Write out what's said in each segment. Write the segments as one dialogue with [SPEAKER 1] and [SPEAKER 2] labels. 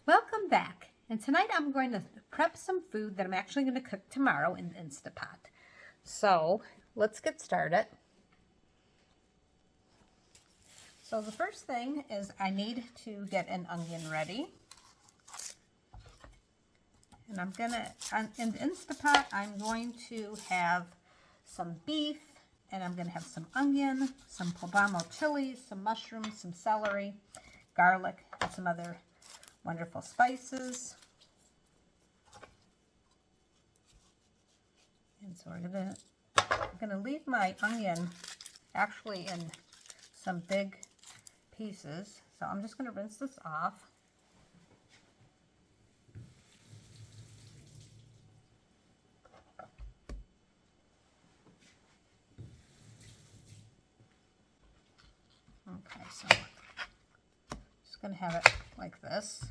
[SPEAKER 1] Welcome back, and tonight I'm going to prep some food that I'm actually going to cook tomorrow in the Instapot. So let's get started. So the first thing is I need to get an onion ready. And I'm going to, in the Instapot, I'm going to have some beef, and I'm going to have some onion, some poblano chilies, some mushrooms, some celery, garlic, and some other wonderful spices. And so I'm gonna leave my onion actually in some big pieces. So I'm just gonna rinse this off. Okay, so just gonna have it like this.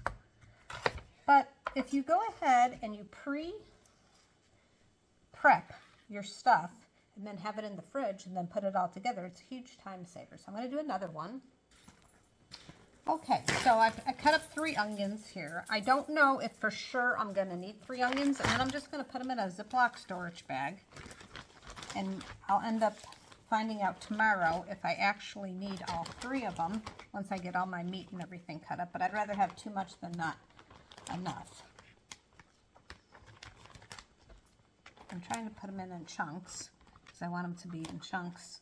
[SPEAKER 1] But if you go ahead and you prep your stuff and then have it in the fridge and then put it all together, it's a huge time saver. So I'm going to do another one. Okay, so I cut up 3 onions here. I don't know if for sure I'm going to need 3 onions, and then I'm just going to put them in a Ziploc storage bag. And I'll end up finding out tomorrow if I actually need all 3 of them once I get all my meat and everything cut up. But I'd rather have too much than not enough. I'm trying to put them in chunks because I want them to be in chunks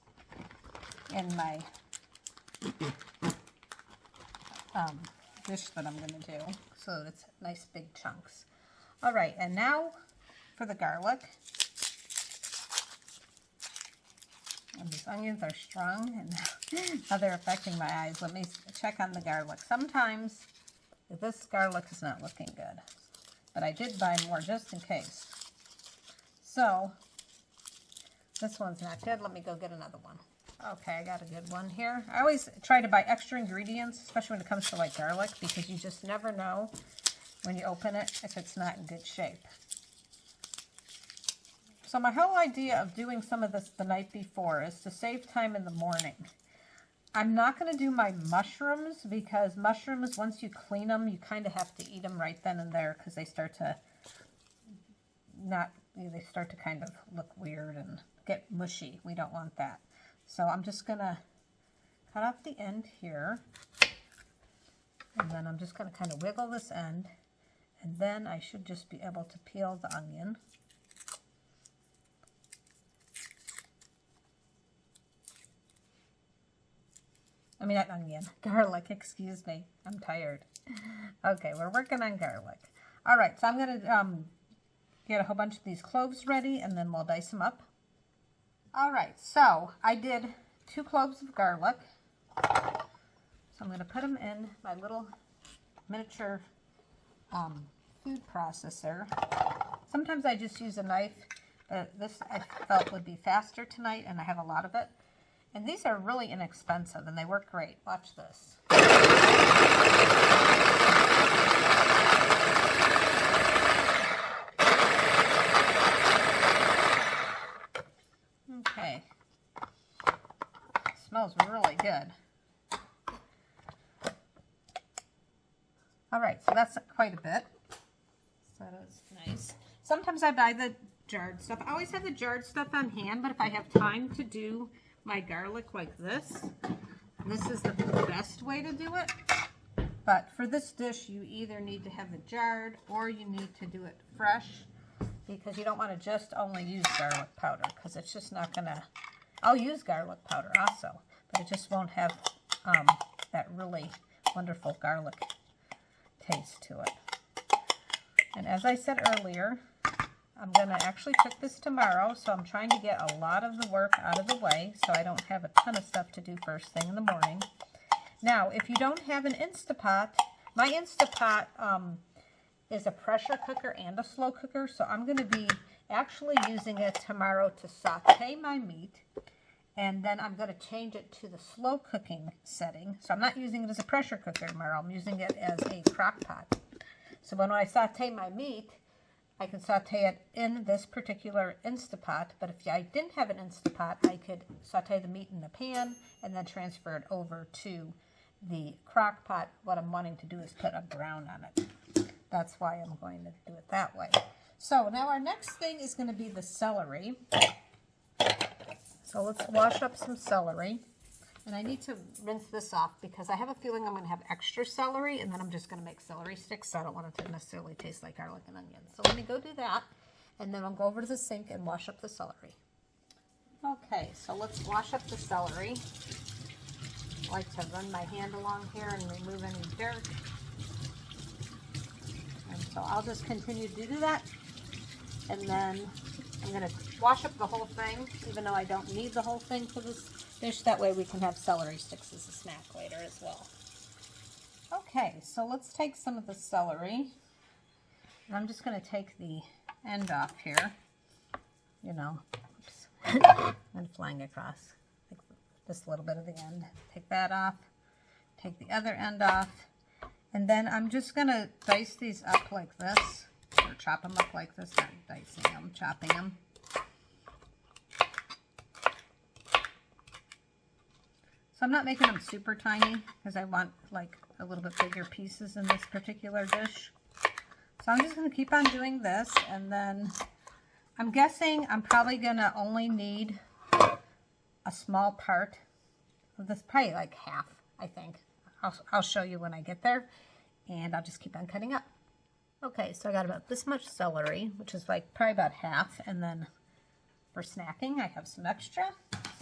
[SPEAKER 1] in my dish that I'm going to do, so it's nice big chunks. All right, and now for the garlic. And these onions are strong, and now they're affecting my eyes. Let me check on the garlic. Sometimes this garlic is not looking good, but I did buy more just in case. So this one's not good. Let me go get another one. Okay, I got a good one here. I always try to buy extra ingredients, especially when it comes to like garlic, because you just never know when you open it if it's not in good shape. So my whole idea of doing some of this the night before is to save time in the morning. I'm not going to do my mushrooms because mushrooms, once you clean them, you kind of have to eat them right then and there because they start to kind of look weird and get mushy. We don't want that. So I'm just going to cut off the end here, and then I'm just going to kind of wiggle this end, and then I should just be able to peel the onion. I mean, not onion, garlic, excuse me. I'm tired. Okay, we're working on garlic. All right, so I'm going to get a whole bunch of these cloves ready, and then we'll dice them up. All right, so I did 2 cloves of garlic. So I'm going to put them in my little miniature food processor. Sometimes I just use a knife, but this I felt would be faster tonight, and I have a lot of it. And these are really inexpensive, and they work great. Watch this. Okay. Smells really good. All right, so that's quite a bit. So that's nice. Sometimes I buy the jarred stuff. I always have the jarred stuff on hand, but if I have time to do my garlic like this is the best way to do it. But for this dish, you either need to have it jarred or you need to do it fresh, because you don't want to just only use garlic powder, because it's just not gonna, I'll use garlic powder also, but it just won't have that really wonderful garlic taste to it. And as I said earlier, I'm going to actually cook this tomorrow, so I'm trying to get a lot of the work out of the way so I don't have a ton of stuff to do first thing in the morning. Now, if you don't have an Instapot, my Instapot is a pressure cooker and a slow cooker, so I'm going to be actually using it tomorrow to saute my meat, and then I'm going to change it to the slow cooking setting. So I'm not using it as a pressure cooker tomorrow, I'm using it as a crock pot. So when I saute my meat, I can saute it in this particular Instapot, but if I didn't have an Instapot, I could saute the meat in the pan and then transfer it over to the crock pot. What I'm wanting to do is put a brown on it. that's why I'm going to do it that way. So now our next thing is going to be the celery. So let's wash up some celery. And I need to rinse this off because I have a feeling I'm going to have extra celery, and then I'm just going to make celery sticks, so I don't want it to necessarily taste like garlic and onion. So let me go do that, and then I'll go over to the sink and wash up the celery. Okay, so let's wash up the celery. I like to run my hand along here and remove any dirt. And so I'll just continue to do that, and then I'm going to wash up the whole thing, even though I don't need the whole thing for this dish. That way we can have celery sticks as a snack later as well. Okay, so let's take some of the celery. And I'm just going to take the end off here. You know, oops. And flying across. Take just a little bit of the end. Take that off. Take the other end off. And then I'm just going to dice these up like this. Or chop them up like this. Not dicing them, chopping them. So I'm not making them super tiny because I want like a little bit bigger pieces in this particular dish. So I'm just going to keep on doing this, and then I'm guessing I'm probably going to only need a small part of this, probably like half, I think. I'll show you when I get there, and I'll just keep on cutting up. Okay, so I got about this much celery, which is like probably about half, and then for snacking I have some extra.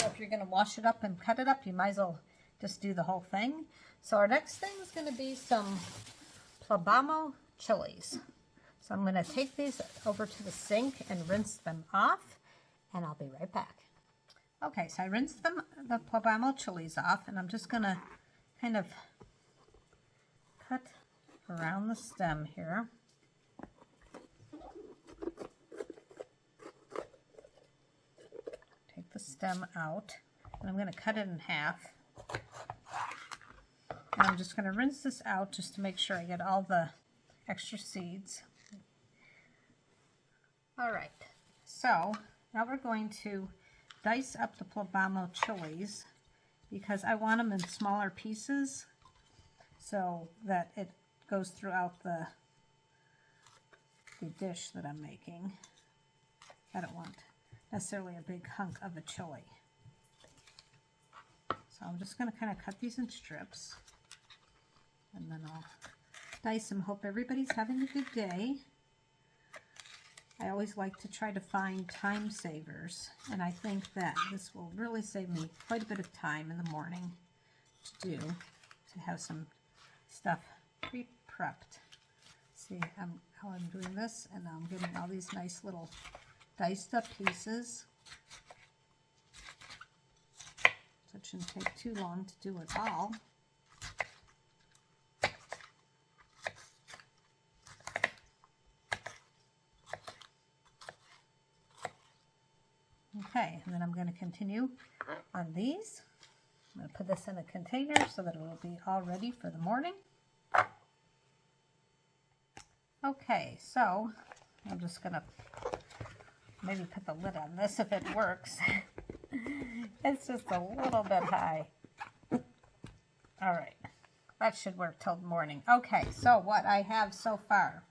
[SPEAKER 1] So if you're going to wash it up and cut it up, you might as well just do the whole thing. So our next thing is going to be some poblano chilies. So I'm going to take these over to the sink and rinse them off, and I'll be right back. Okay, so I rinsed the poblano chilies off, and I'm just going to kind of cut around the stem here. Take the stem out, and I'm going to cut it in half. And I'm just going to rinse this out just to make sure I get all the extra seeds. All right, so now we're going to dice up the poblano chilies because I want them in smaller pieces so that it goes throughout the dish that I'm making. I don't want necessarily a big hunk of a chili. So I'm just going to kind of cut these in strips, and then I'll dice them. Hope everybody's having a good day. I always like to try to find time savers, and I think that this will really save me quite a bit of time in the morning to have some stuff pre-prepped. See how I'm doing this, and I'm getting all these nice little diced up pieces. So it shouldn't take too long to do it all. Okay, and then I'm going to continue on these. I'm going to put this in a container so that it will be all ready for the morning. Okay, so I'm just going to maybe put the lid on this if it works. It's just a little bit high. All right, that should work till the morning. Okay, so what I have so far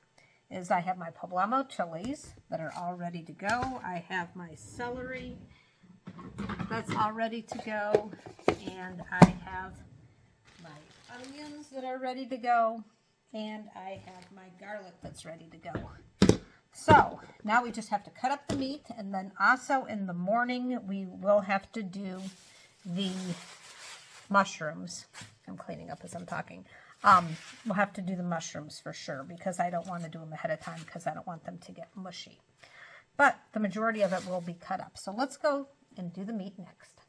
[SPEAKER 1] is I have my poblano chilies that are all ready to go. I have my celery that's all ready to go. And I have my onions that are ready to go. And I have my garlic that's ready to go. So now we just have to cut up the meat, and then also in the morning we will have to do the mushrooms. I'm cleaning up as I'm talking. We'll have to do the mushrooms for sure because I don't want to do them ahead of time because I don't want them to get mushy. But the majority of it will be cut up. So let's go and do the meat next.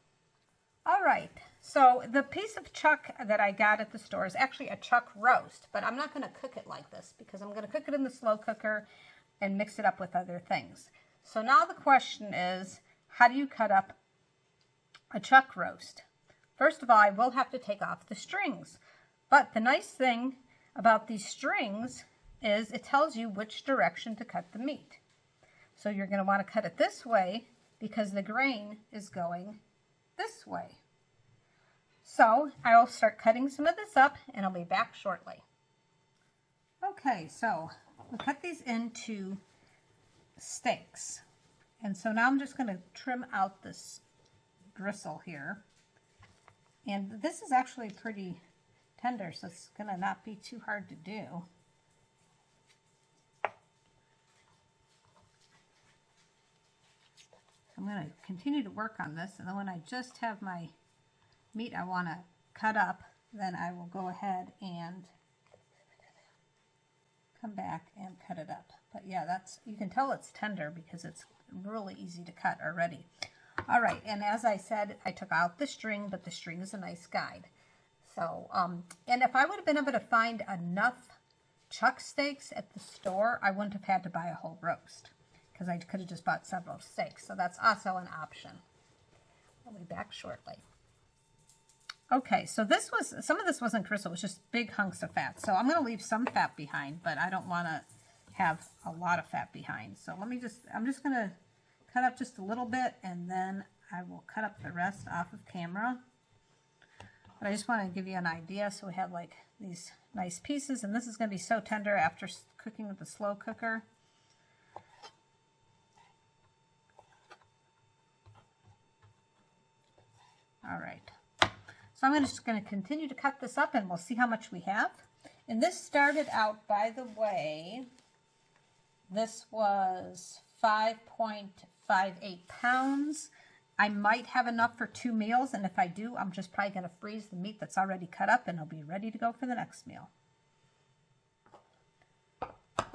[SPEAKER 1] All right, so the piece of chuck that I got at the store is actually a chuck roast, but I'm not going to cook it like this because I'm going to cook it in the slow cooker and mix it up with other things. So now the question is, how do you cut up a chuck roast? First of all, I will have to take off the strings. But the nice thing about these strings is it tells you which direction to cut the meat. So you're going to want to cut it this way because the grain is going this way. So I'll start cutting some of this up and I'll be back shortly. Okay, so we'll cut these into steaks. And so now I'm just going to trim out this gristle here. And this is actually pretty tender, so it's going to not be too hard to do. I'm going to continue to work on this, and then when I just have my meat I want to cut up, then I will go ahead and come back and cut it up. But yeah, you can tell it's tender because it's really easy to cut already. All right, and as I said, I took out the string, but the string is a nice guide. So, and if I would have been able to find enough chuck steaks at the store, I wouldn't have had to buy a whole roast, because I could have just bought several steaks. So that's also an option. I'll be back shortly. Okay, so some of this wasn't gristle, it was just big hunks of fat. So I'm going to leave some fat behind, but I don't want to have a lot of fat behind. So I'm just going to cut up just a little bit, and then I will cut up the rest off of camera. But I just want to give you an idea. So we have like these nice pieces, and this is going to be so tender after cooking with the slow cooker. All right. So I'm just going to continue to cut this up, and we'll see how much we have. And this started out, by the way, this was 5.58 pounds. I might have enough for 2 meals, and if I do, I'm just probably going to freeze the meat that's already cut up, and it'll be ready to go for the next meal.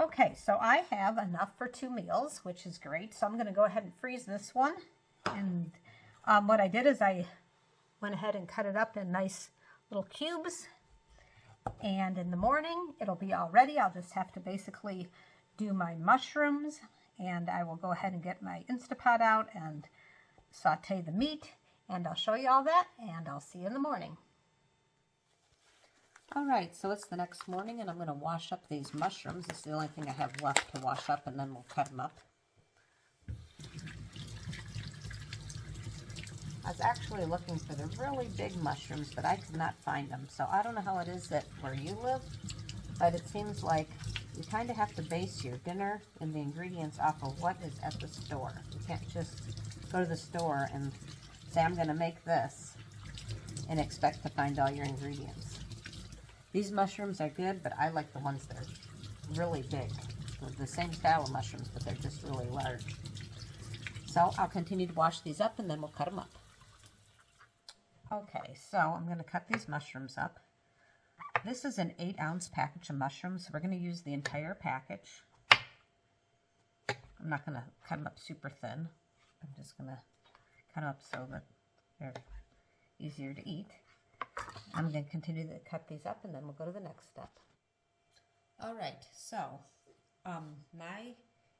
[SPEAKER 1] Okay, so I have enough for 2 meals, which is great. So I'm going to go ahead and freeze this one. And what I did is I went ahead and cut it up in nice little cubes. And in the morning, it'll be all ready. I'll just have to basically do my mushrooms, and I will go ahead and get my Instapot out and saute the meat, and I'll show you all that, and I'll see you in the morning. All right, so it's the next morning, and I'm going to wash up these mushrooms. This is the only thing I have left to wash up, and then we'll cut them up. I was actually looking for the really big mushrooms, but I could not find them. So I don't know how it is that where you live, but it seems like you kind of have to base your dinner and the ingredients off of what is at the store. You can't just go to the store and say, I'm going to make this, and expect to find all your ingredients. These mushrooms are good, but I like the ones that are really big. They're the same style of mushrooms, but they're just really large. So I'll continue to wash these up, and then we'll cut them up. Okay, so I'm going to cut these mushrooms up. This is an 8-ounce package of mushrooms, so we're going to use the entire package. I'm not going to cut them up super thin. I'm just going to cut them up so that they're easier to eat. I'm going to continue to cut these up, and then we'll go to the next step. All right, so my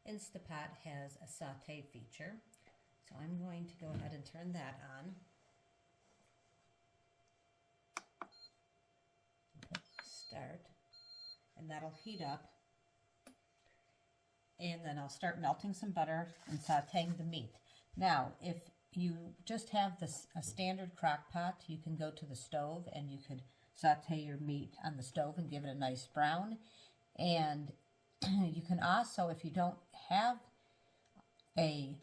[SPEAKER 1] Instapot has a saute feature, so I'm going to go ahead and turn that on. Start, and that'll heat up, and then I'll start melting some butter and sauteing the meat. Now, if you just have a standard crock pot, you can go to the stove and you could saute your meat on the stove and give it a nice brown. And you can also, if you don't have an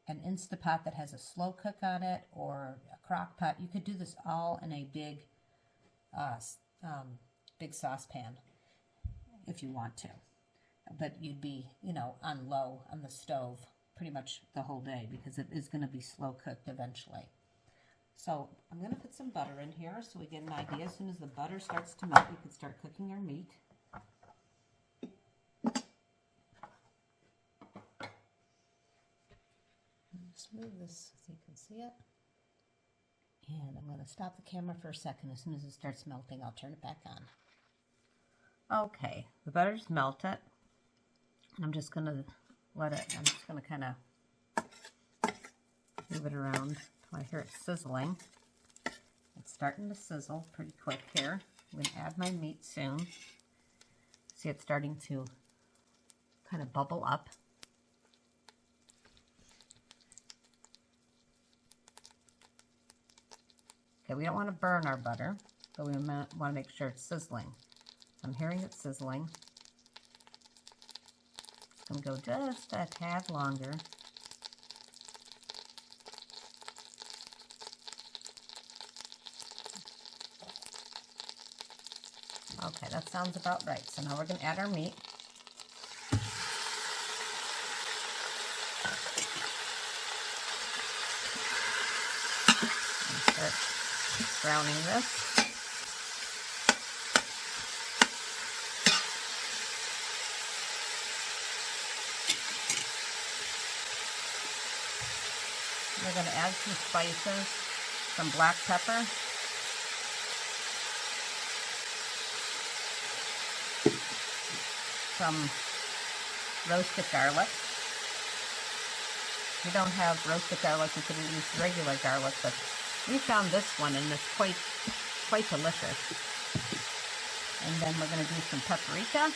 [SPEAKER 1] Instapot that has a slow cook on it or a crock pot, you could do this all in a big saucepan if you want to, but you'd be, on low on the stove pretty much the whole day because it is going to be slow cooked eventually. So I'm going to put some butter in here so we get an idea. As soon as the butter starts to melt, we can start cooking our meat. Just move this so you can see it. And I'm going to stop the camera for a second. As soon as it starts melting, I'll turn it back on. Okay, the butter's melted. I'm just going to I'm just going to kind of move it around until I hear it sizzling. It's starting to sizzle pretty quick here. I'm going to add my meat soon. See, it's starting to kind of bubble up. Okay, we don't want to burn our butter, but we want to make sure it's sizzling. I'm hearing it sizzling. It's going to go just a tad longer. Okay, that sounds about right. So now we're going to add our meat. And start browning this. We're going to add some spices, some black pepper, some roasted garlic. If you don't have roasted garlic, you could use regular garlic, but we found this one and it's quite delicious. And then we're going to do some paprika.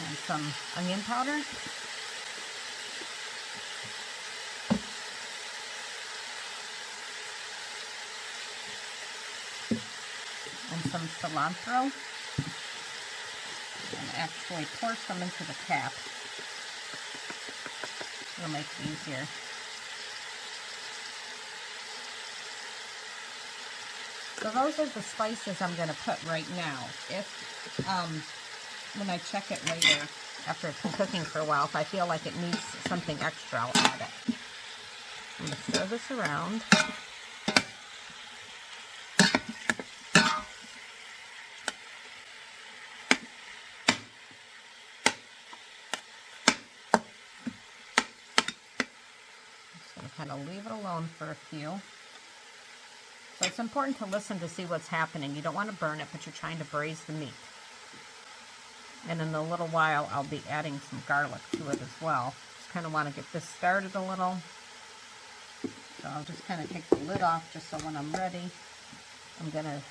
[SPEAKER 1] And some onion powder. And some cilantro. And actually pour some into the cap. It'll make it easier. So those are the spices I'm going to put right now. If when I check it later, after it's been cooking for a while, if I feel like it needs something extra, I'll add it. I'm going to stir this around. Just going to kind of leave it alone for a few. So it's important to listen to see what's happening. You don't want to burn it, but you're trying to braise the meat. And in a little while, I'll be adding some garlic to it as well. Just kind of want to get this started a little. So I'll just kind of take the lid off just so when I'm ready, I'm going to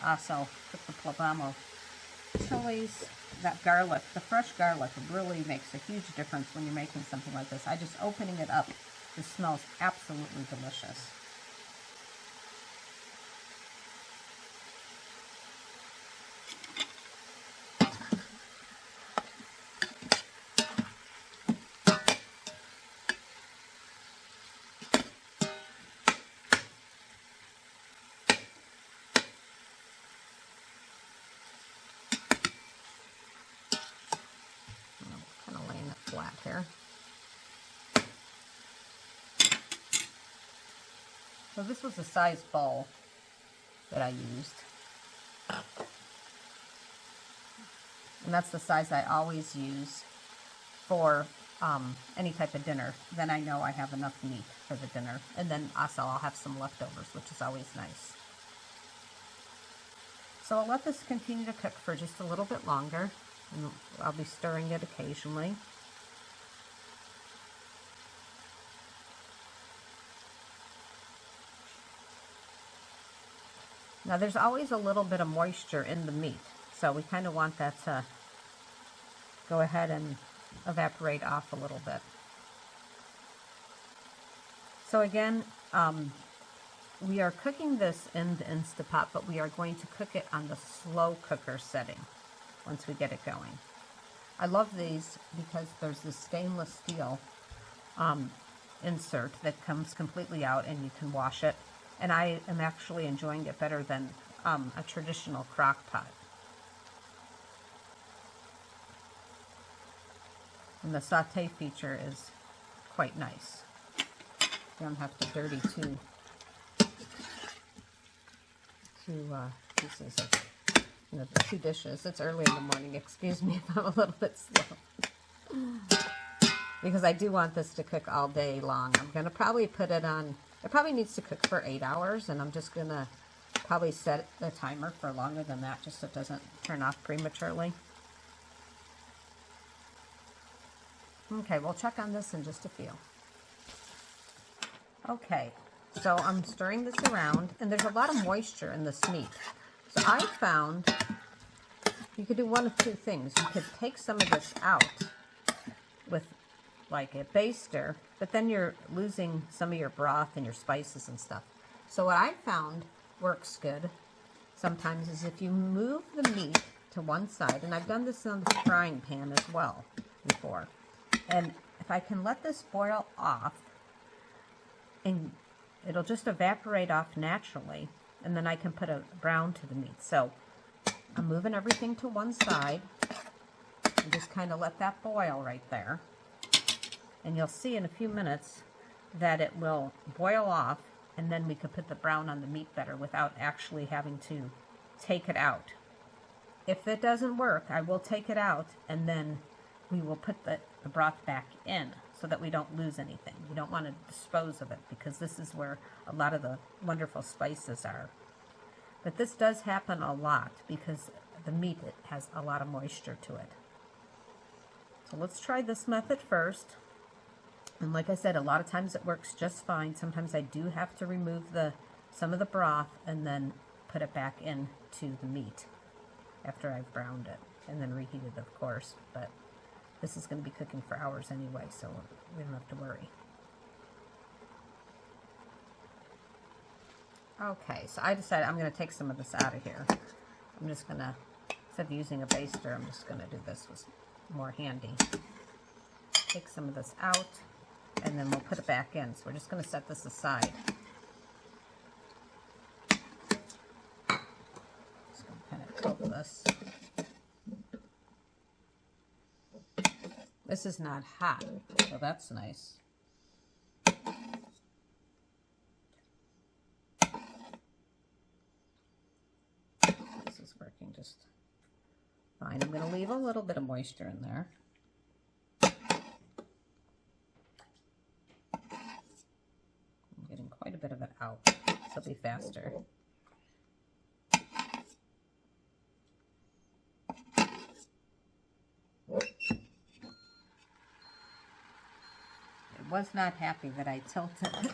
[SPEAKER 1] also put the poblano chilies. That garlic, the fresh garlic, really makes a huge difference when you're making something like this. Just opening it up, it smells absolutely delicious. Flat here. So this was the size bowl that I used. And that's the size I always use for any type of dinner. Then I know I have enough meat for the dinner. And then also I'll have some leftovers, which is always nice. So I'll let this continue to cook for just a little bit longer. And I'll be stirring it occasionally. Now there's always a little bit of moisture in the meat, so we kind of want that to go ahead and evaporate off a little bit. So again, we are cooking this in the Instapot, but we are going to cook it on the slow cooker setting once we get it going. I love these because there's this stainless steel insert that comes completely out and you can wash it. And I am actually enjoying it better than a traditional crock pot. And the saute feature is quite nice. You don't have to dirty two pieces of, two dishes. It's early in the morning. Excuse me if I'm a little bit slow. Because I do want this to cook all day long. I'm going to probably put it on. It probably needs to cook for 8 hours, and I'm just going to probably set the timer for longer than that just so it doesn't turn off prematurely. Okay, we'll check on this in just a few. Okay, so I'm stirring this around, and there's a lot of moisture in this meat. So I found you could do one of two things. You could take some of this out with like a baster, but then you're losing some of your broth and your spices and stuff. So what I found works good sometimes is if you move the meat to one side, and I've done this on the frying pan as well before, and if I can let this boil off, and it'll just evaporate off naturally, and then I can put a brown to the meat. So I'm moving everything to one side and just kind of let that boil right there. And you'll see in a few minutes that it will boil off, and then we could put the brown on the meat better without actually having to take it out. If it doesn't work, I will take it out, and then we will put the broth back in so that we don't lose anything. You don't want to dispose of it, because this is where a lot of the wonderful spices are. But this does happen a lot because the meat, it has a lot of moisture to it. So let's try this method first. And like I said, a lot of times it works just fine. Sometimes I do have to remove some of the broth and then put it back into the meat after I've browned it and then reheated, of course. But this is going to be cooking for hours anyway, so we don't have to worry. Okay, so I decided I'm going to take some of this out of here. I'm just going to, instead of using a baster, I'm just going to do this. It's more handy. Take some of this out, and then we'll put it back in. So we're just going to set this aside. Just going to kind of coat this. This is not hot, so that's nice. This is working just fine. I'm going to leave a little bit of moisture in there. Quite a bit of it out, so it'll be faster. It was not happy that I tilted.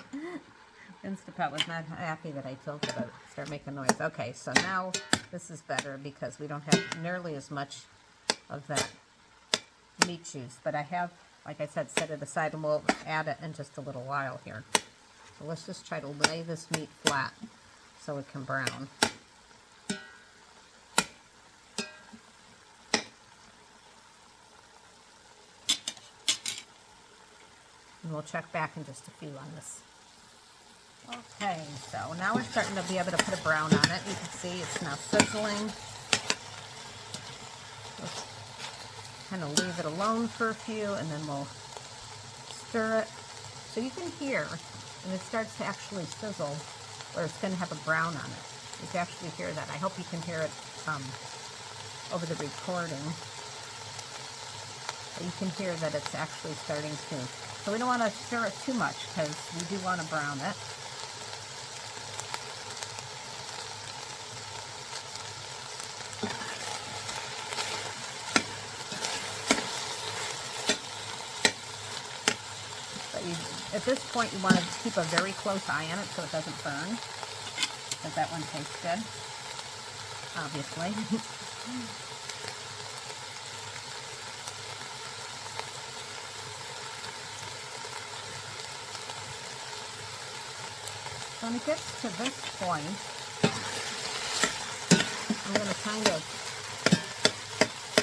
[SPEAKER 1] Instapot was not happy that I tilted it. Start making noise. Okay, so now this is better because we don't have nearly as much of that meat juice, but I have, like I said, set it aside, and we'll add it in just a little while here. So let's just try to lay this meat flat so it can brown. And we'll check back in just a few on this. Okay, so now we're starting to be able to put a brown on it. You can see it's now sizzling. Let's kind of leave it alone for a few, and then we'll stir it. So you can hear, and it starts to actually sizzle, where it's going to have a brown on it. You can actually hear that. I hope you can hear it over the recording. But you can hear that it's actually starting to. So we don't want to stir it too much because we do want to brown it. At this point, you want to keep a very close eye on it so it doesn't burn, because that one tastes good, obviously. So when it gets to this point, I'm going to kind of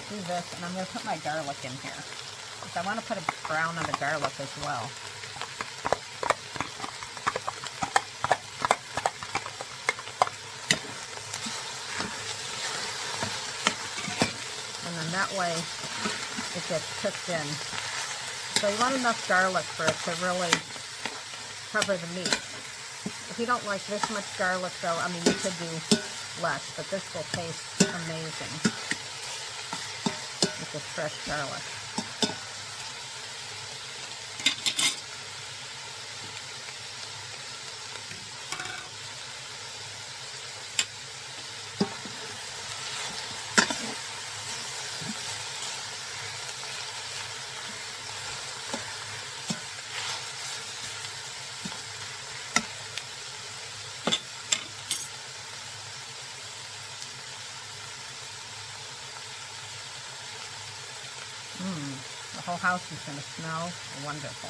[SPEAKER 1] do this, and I'm going to put my garlic in here, because I want to put a brown on the garlic as well. That way it gets cooked in. So you want enough garlic for it to really cover the meat. If you don't like this much garlic though, I mean, you could do less, but this will taste amazing with this fresh garlic. house is going to smell wonderful.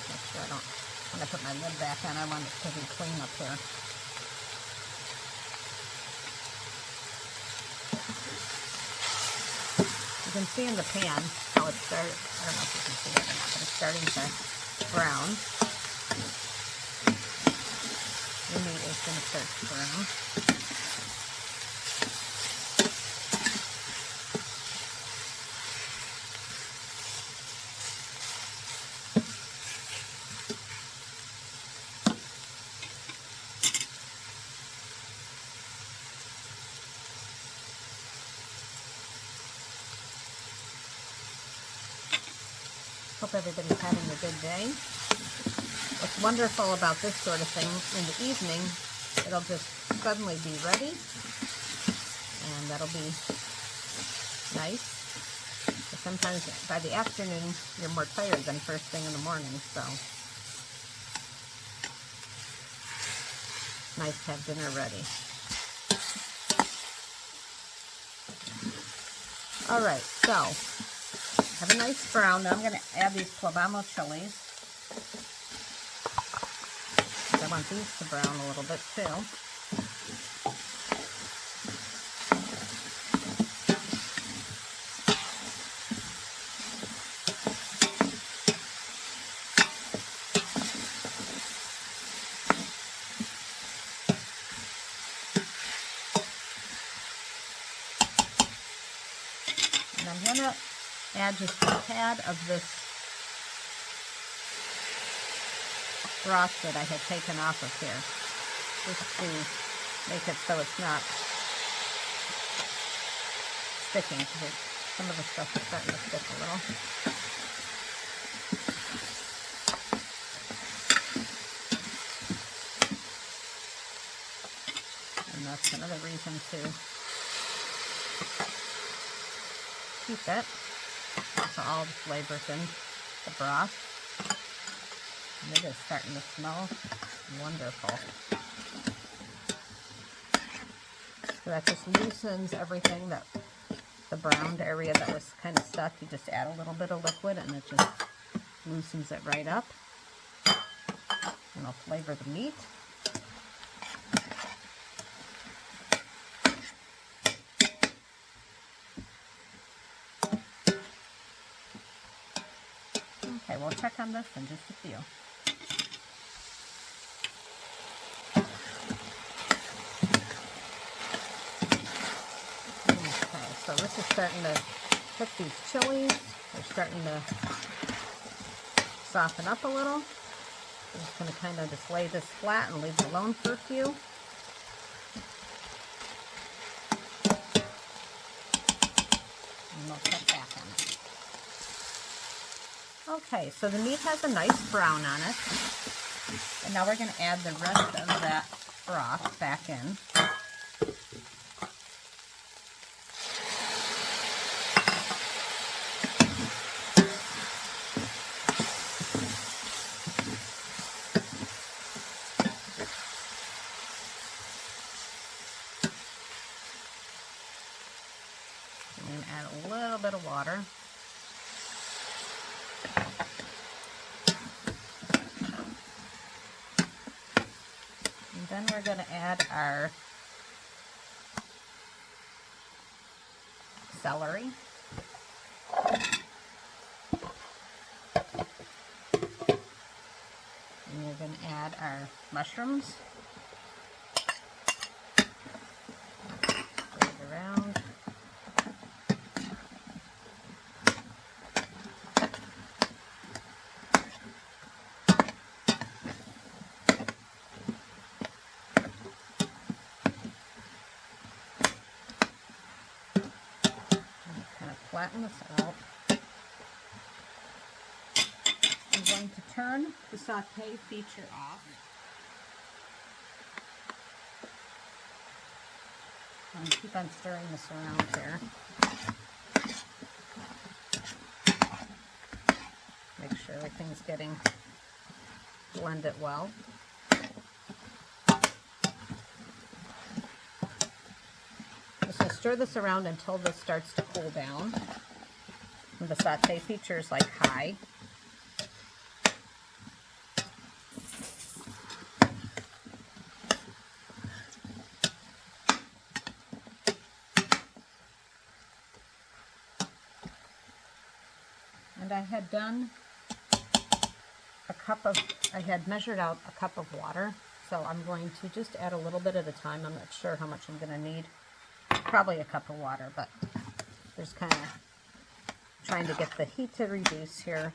[SPEAKER 1] Make sure I don't, when I put my lid back on, I want it to be clean up here. You can see in the pan how it's started. I don't know if you can see it or not, but it's starting to brown. The meat is going to start to brown. Hope everybody's having a good day. What's wonderful about this sort of thing, in the evening, it'll just suddenly be ready, and that'll be nice. But sometimes by the afternoon, you're more tired than first thing in the morning, so nice to have dinner ready. All right, so have a nice brown. Now I'm going to add these poblano chilies. I want these to brown a little bit too. And I'm going to add just a tad of this broth that I had taken off of here, just to make it so it's not sticking, because some of the stuff is starting to stick a little. And that's another reason to keep it. So all the flavors in the broth. And it is starting to smell wonderful. So that just loosens everything, that the browned area that was kind of stuck. You just add a little bit of liquid and it just loosens it right up. And I'll flavor the meat. Okay, we'll check on this in just a few. Okay, so this is starting to cook. These chilies are starting to soften up a little. I'm just going to kind of just lay this flat and leave it alone for a few. And we'll cut back on it. Okay, so the meat has a nice brown on it. And now we're going to add the rest of that broth back in. I'm going to add a little bit of water. Then we're going to add our celery. And we're going to add our mushrooms. Spread it around. Flatten this out. I'm going to turn the saute feature off. I'm going to keep on stirring this around here. Make sure everything's getting blend it well. Just going to stir this around until this starts to cool down. And the saute feature is like high. And I had done I had measured out a cup of water, so I'm going to just add a little bit at a time. I'm not sure how much I'm going to need. Probably a cup of water, but just kind of trying to get the heat to reduce here.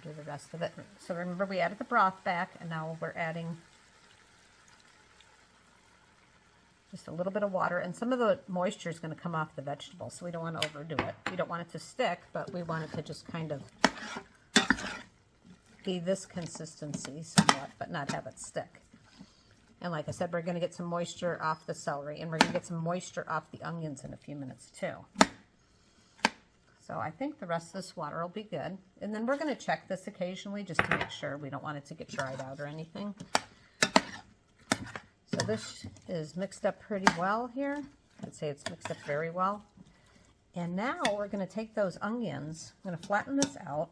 [SPEAKER 1] Do the rest of it. So remember, we added the broth back, and now we're adding just a little bit of water, and some of the moisture is going to come off the vegetable, so we don't want to overdo it. We don't want it to stick, but we want it to just kind of be this consistency somewhat, but not have it stick. And like I said, we're going to get some moisture off the celery, and we're going to get some moisture off the onions in a few minutes too. So I think the rest of this water will be good. And then we're going to check this occasionally just to make sure. We don't want it to get dried out or anything. So this is mixed up pretty well here. I'd say it's mixed up very well. And now we're going to take those onions. I'm going to flatten this out.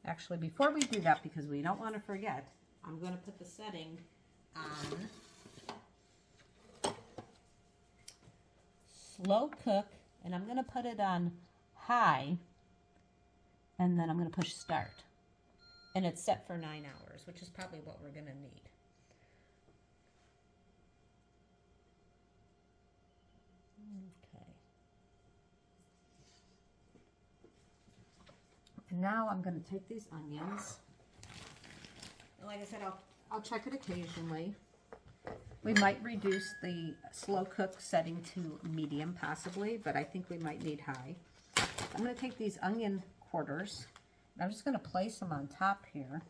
[SPEAKER 1] Actually, before we do that, because we don't want to forget, I'm going to put the setting on slow cook, and I'm going to put it on high, and then I'm going to push start. And it's set for 9 hours, which is probably what we're going to need. Okay. And now I'm going to take these onions. And like I said, I'll check it occasionally. We might reduce the slow cook setting to medium possibly, but I think we might need high. I'm going to take these onion quarters, and I'm just going to place them on top here.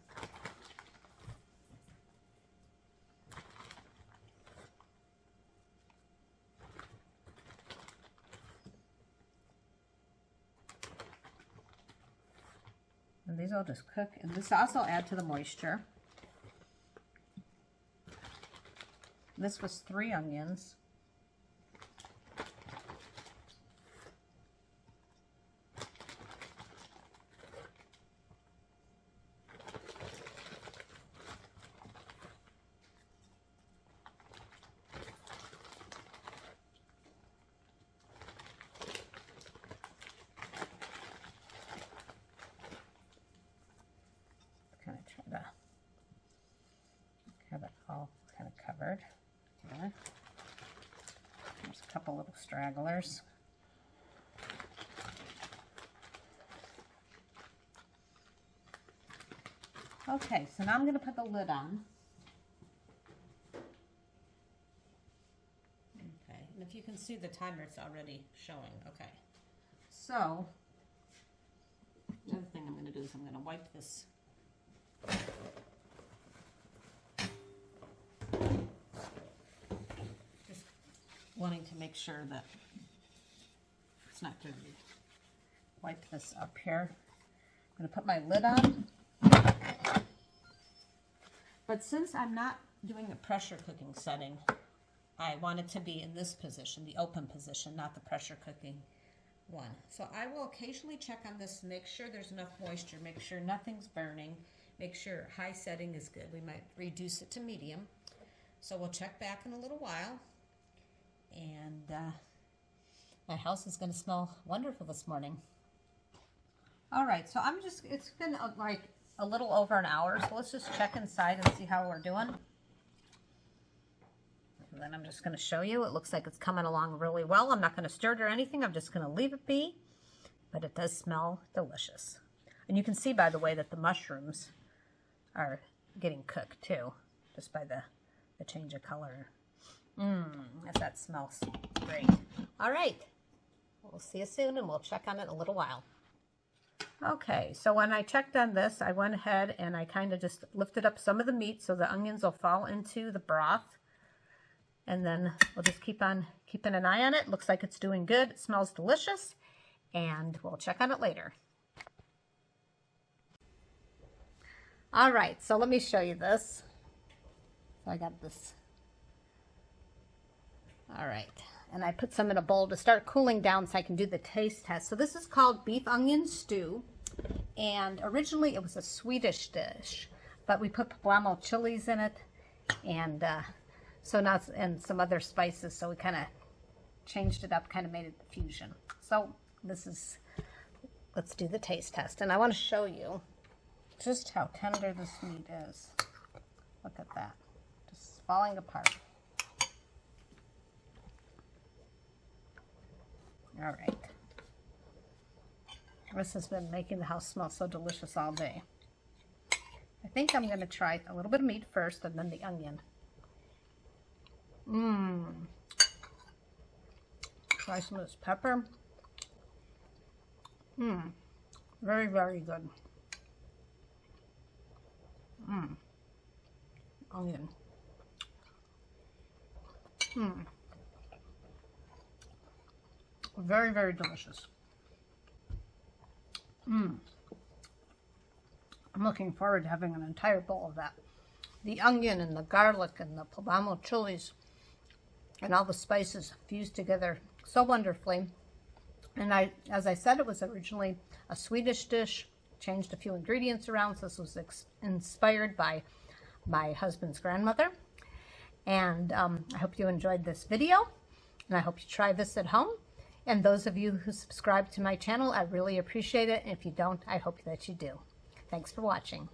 [SPEAKER 1] And these will just cook, and this also add to the moisture. This was 3 onions. Kind of try to have it all kind of covered. There's a couple little stragglers. Okay, so now I'm going to put the lid on. Okay, and if you can see the timer, it's already showing. Okay, so the other thing I'm going to do is I'm going to wipe this. Wanting to make sure that it's not dirty. Wipe this up here. I'm going to put my lid on. But since I'm not doing a pressure cooking setting, I want it to be in this position, the open position, not the pressure cooking one. So I will occasionally check on this, make sure there's enough moisture, make sure nothing's burning, make sure high setting is good. We might reduce it to medium. So we'll check back in a little while. And my house is going to smell wonderful this morning. All right, so it's been like a little over an hour, so let's just check inside and see how we're doing. And then I'm just going to show you. It looks like it's coming along really well. I'm not going to stir it or anything. I'm just going to leave it be, but it does smell delicious. And you can see, by the way, that the mushrooms are getting cooked too, just by the change of color. That smells great. All right, we'll see you soon, and we'll check on it in a little while. Okay, so when I checked on this, I went ahead and I kind of just lifted up some of the meat so the onions will fall into the broth. And then we'll just keep on keeping an eye on it. Looks like it's doing good. It smells delicious. And we'll check on it later. All right, so let me show you this. So I got this. All right, and I put some in a bowl to start cooling down so I can do the taste test. So this is called beef onion stew. And originally it was a Swedish dish, but we put poblano chilies in it. And so now and some other spices, so we kind of changed it up, kind of made it the fusion. So this is, let's do the taste test. And I want to show you just how tender this meat is. Look at that, just falling apart. All right. This has been making the house smell so delicious all day. I think I'm going to try a little bit of meat first and then the onion. Try some of this pepper. Very, very good. Onion. Very, very delicious. I'm looking forward to having an entire bowl of that. The onion and the garlic and the poblano chilies and all the spices fused together so wonderfully. And as I said, it was originally a Swedish dish. Changed a few ingredients around, so this was inspired by my husband's grandmother. And I hope you enjoyed this video, and I hope you try this at home. And those of you who subscribe to my channel, I really appreciate it. And if you don't, I hope that you do. Thanks for watching.